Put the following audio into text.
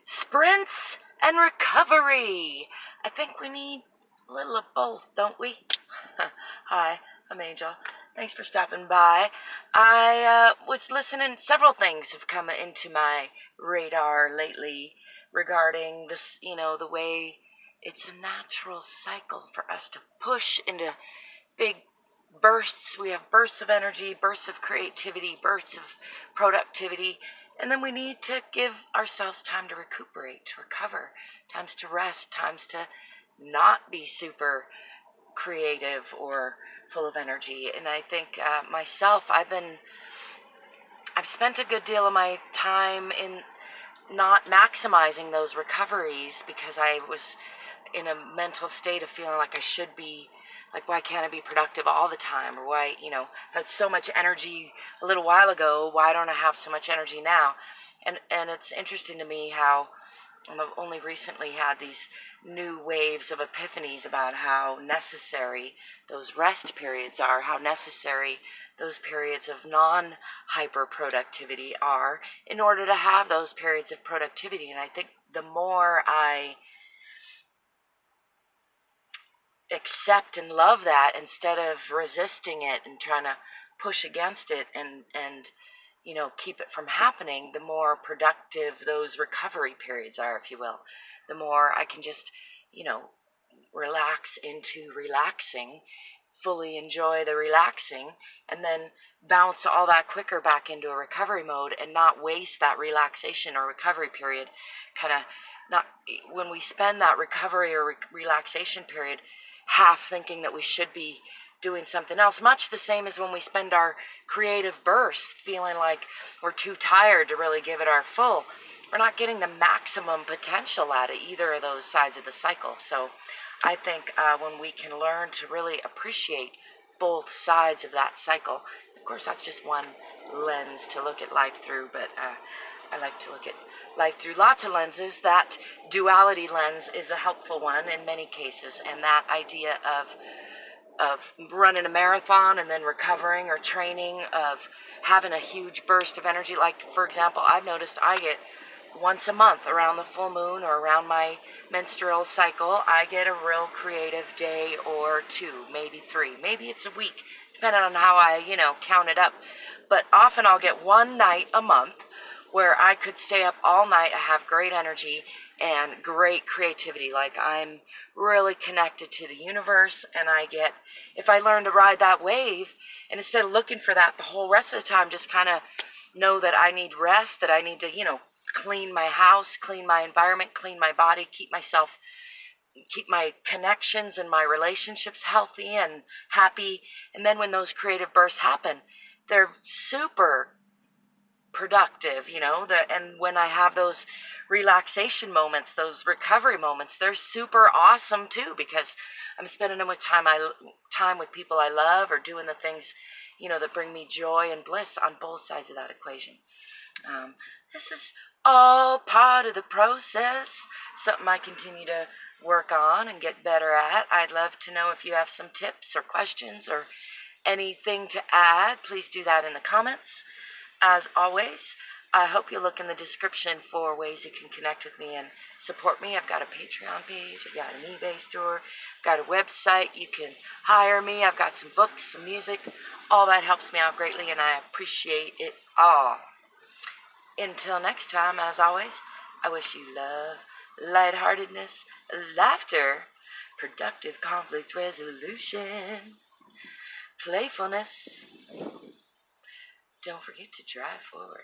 sprints and recovery. I think we need a little of both, don't we? Hi, I'm Angel. Thanks for stopping by. I was listening. Several things have come into my radar lately regarding this, the way it's a natural cycle for us to push into big bursts. We have bursts of energy, bursts of creativity, bursts of productivity, and then we need to give ourselves time to recuperate, to recover, times to rest, times to not be super creative or full of energy. And I think myself, I've spent a good deal of my time in not maximizing those recoveries because I was in a mental state of feeling like I should be, like, why can't I be productive all the time? Or why, had so much energy a little while ago, why don't I have so much energy now? And it's interesting to me how I've only recently had these new waves of epiphanies about how necessary those rest periods are, how necessary those periods of non-hyper productivity are in order to have those periods of productivity. And I think the more I accept and love that instead of resisting it and trying to push against it and keep it from happening, the more productive those recovery periods are, if you will. The more I can just, relax into relaxing, fully enjoy the relaxing, and then bounce all that quicker back into a recovery mode and not waste that relaxation or recovery period. Kind of not when we spend that recovery or relaxation period half thinking that we should be doing something else, much the same as when we spend our creative bursts feeling like we're too tired to really give it our full. We're not getting the maximum potential out of either of those sides of the cycle. So I think when we can learn to really appreciate both sides of that cycle, of course that's just one lens to look at life through, but I like to look at life through lots of lenses. That duality lens is a helpful one in many cases, and that idea of running a marathon and then recovering or training, of having a huge burst of energy. Like, for example, I've noticed I get once a month around the full moon or around my menstrual cycle, I get a real creative day or two, maybe three, maybe it's a week, depending on how I, count it up. But often I'll get one night a month where I could stay up all night. I have great energy and great creativity. Like, I'm really connected to the universe, and if I learn to ride that wave, and instead of looking for that the whole rest of the time, just kind of know that I need rest, that I need to, clean my house, clean my environment, clean my body, keep my connections and my relationships healthy and happy. And then when those creative bursts happen, they're super productive, and when I have those relaxation moments, those recovery moments, they're super awesome too, because I'm spending them with time with people I love, or doing the things, that bring me joy and bliss on both sides of that equation. This is all part of the process, something I continue to work on and get better at. I'd love to know if you have some tips or questions or anything to add. Please do that in the comments. As always, I hope you look in the description for ways you can connect with me and support me. I've got a Patreon page, I've got an eBay store, I've got a website. You can hire me. I've got some books, some music. All that helps me out greatly, and I appreciate it all. Until next time, as always, I wish you love, lightheartedness, laughter, productive conflict resolution, playfulness. Don't forget to drive forward.